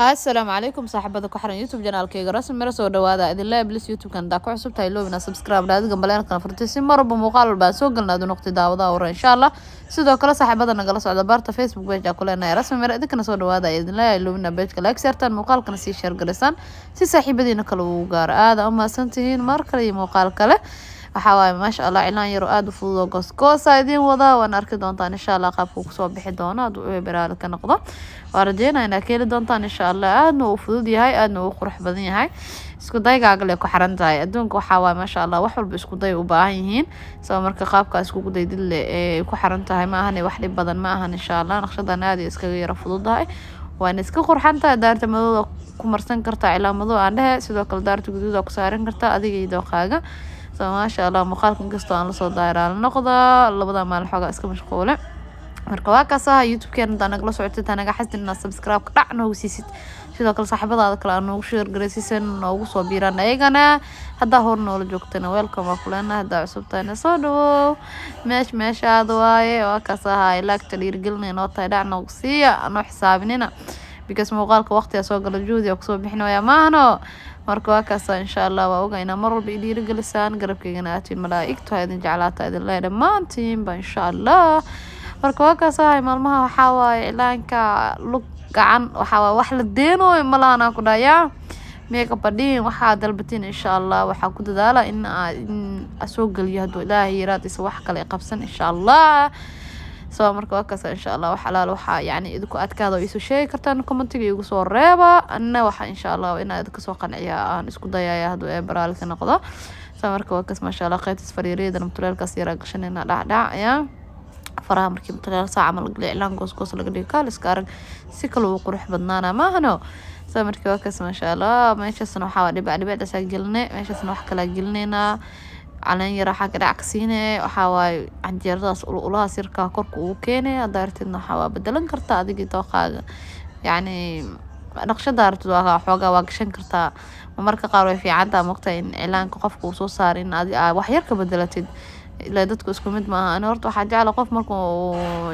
السلام عليكم صاحبada ku xiran youtube janaalkayga rasmi mara soo dhawaada idinla iblis youtube kan daa ku cusub tahay loobina subscribe dhaad gambaleel kana furtay si marba muuqaal baa soo galnaado noqti daawada oo insha Allah sidoo kale saaxiibada nagala socda barta facebook page ku leenahay rasmi mara idinkana soo dhawaada idinla loobina page ka like sartan muuqaalkana si share garaysan si saaxiibadiina kale u gaar aad ama santihiin mar kale muuqaal kale waxa waaye maasha Allah ilaan yar aad u fudud oo goosgoosa idin wada waan arki doontaan insha Allah qaabka uu soo bixi doono aad u baraal ka noqdo waan rajeynayaa ka heli doontaan insha Allah aadna u fudud yahay aadna u qurux badan yahay isku daygaaga le ku xiran tahay adduunka waxa waaye maasha Allah wax walba isku day u baahan yihiin soo marka qaabka isku daydid le ku xiran tahay ma ahan wax dhib badan ma ahan insha Allah naqshadan aad iskaga yara fududahay waan iska qurxan tahay daarta madooda ku marsan kartaa cilaamado aan dhahay sidoo kale daarta guduuda ku saaran kartaa adiga iyo dooqaaga ما شاء الله مقالكم كستو aan lasoo daayraan noqda labada maal xoga iska mashquule marka waa kaasa youtube keen inta nagala socotay tanaga xasdina subscribe ka dhacna ugu siisid sidoo kale saaxiibadaada kale aan ugu share gareysiisan ugu soo biiraan ayagana hadda hor noola joogtana welcome waa kulana hadda cusubtayna soo dhawow meeshaad waaye waa kaasa ilaagta dhiirgelinayna oo tahay dhacna ugu siiya aan xisaabinina because muuqaalka waqtiga soo gala juudi oo kusoo bixinaya maahno marka waa kaasa insha Allah waa ogaynaa mar walba idin dhiirigelisaan garabkeygana aatiin malaa'igtu idin jeclaata idin leeyahay dhammaantiin ba insha Allah marka waa kaasa maalmaha waxa waaye ilaanka lug gacan waxa waaye wax la deeno malaana ku dhaya meeka badin waxa dalbatiin insha Allah waxa ku dadaala in soo galiyo haduu Ilaahay yiraahdo wax kale qabsan insha Allah soo marka waa kaasa insha Allah waxa laal waxa yani idinku adkaado isu sheegi kartaan commentiga igu soo reeba anna waxa insha Allah inaad ka soo qanciya aan isku dayaaya haduu baraal ka noqdo soo marka waa kaas ma sha Allah qaybtis fariireeda mutulaalkaas yara gashanayna dhacdhac ya faraha markii mutulaal saac amal iclaan goos laga dhigo kaal iska arag si kale uu qurux badnaana ma ahno soo marka waa kaas ma sha Allah meeshasna waxa dhibicdaas gelnay meeshasna wax kala gelnayna على راح أقرأ كسينة وحاول عن جرس ولا سيركا كرك وكينة دارت إنه حوا بدلن كرتا أديك توقع يعني نقش دارت دوها حوجا واقشن كرتا ومركا قارو في عدا مقطعين إعلان قف وصو صار إن وحيرك بدلت لا دتك اسكمد ما أنا ورت واحد على قف مركو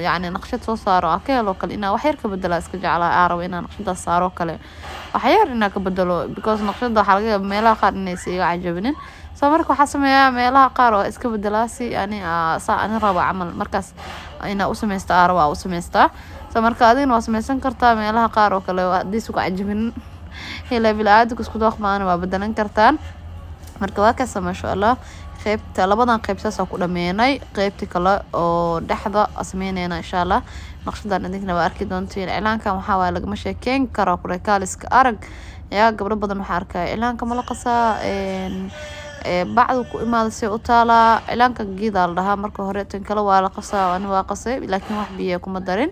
يعني نقشت صو صار أكيد لو كل إنه وحيرك بدل اسكج على أعرف إنه نقشت صار وكله وحير إنك بدلو because نقشت ده حلقة ميلا خار الناس عجبني soo marka waxa sameeyaa meelaha qaar oo iska bedelaasi yani aan rabo amal markaas ina u sameeysta arwa u sameeysta soo marka adina waa sameeysan kartaa meelaha qaar oo kale hadii suuq cajibin hela bilaad isku doqmaan waa bedelan kartaan marka waa ka sameeyo Allah qaybta labadan qayb saas ku dhameynay qaybta kale oo dhaxda sameeynayna insha Allah naqshadan idinka waa arki doontiin cilaankan waxa waa laga sheekeyn karo qoraalka arag yaa gabdho badan waxa arkay cilaanka malaqasa بعض ما ذي أطالع إعلان كجيدة لها مركو هريتين كلا ولا قصة وأنا واقصة لكن واحد بيكون مدرين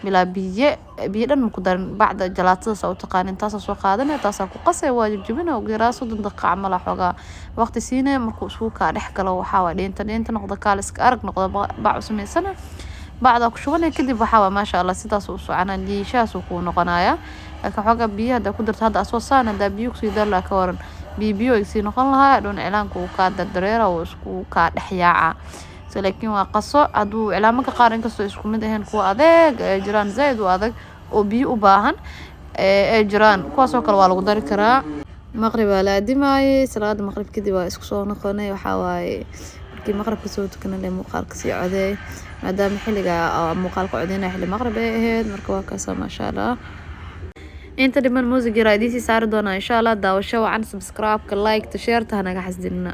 بلا بيدن مقدرين بعد جلاتس أو تقانين تاسع سوق هذا تاسع قصة واجب جبنا وجراسو دندق عمل حاجة وقت سينة مركو سوق رح كلا وحاول أنت نقضى كالسك أرق نقضى بعض سمين سنة بعد شغلنا كده بحاول ما شاء الله ستة سوق أنا دي شاس وكون قنايا لكن حاجة بيها ده قدرت هذا أسوسنا ده بيوكس يدل كورن بيبيو يصير نقول لها دون إعلانكو كاد الدريرة وسكو كاد حياعة لكن وقصة عدو إعلامك قارن كسو يسكو مدهن كو أذيك جيران زايد وأذيك وبيو باهن جيران كو سوكر والو داري كرا مغرب لا دماي صلاة المغرب كدي واسكو سو نقوني وحاواي markii maqribka soo tukanay muuqaalka si coday maadaama xilliga muuqaalka codeyna xilli maqrib ay ahayd marka waa kaasa ma sha Allah inta dhiman muusiga raadiisi saar doona insha Allah daawasho wacan subscribe ka like ta share ta naga xasdinna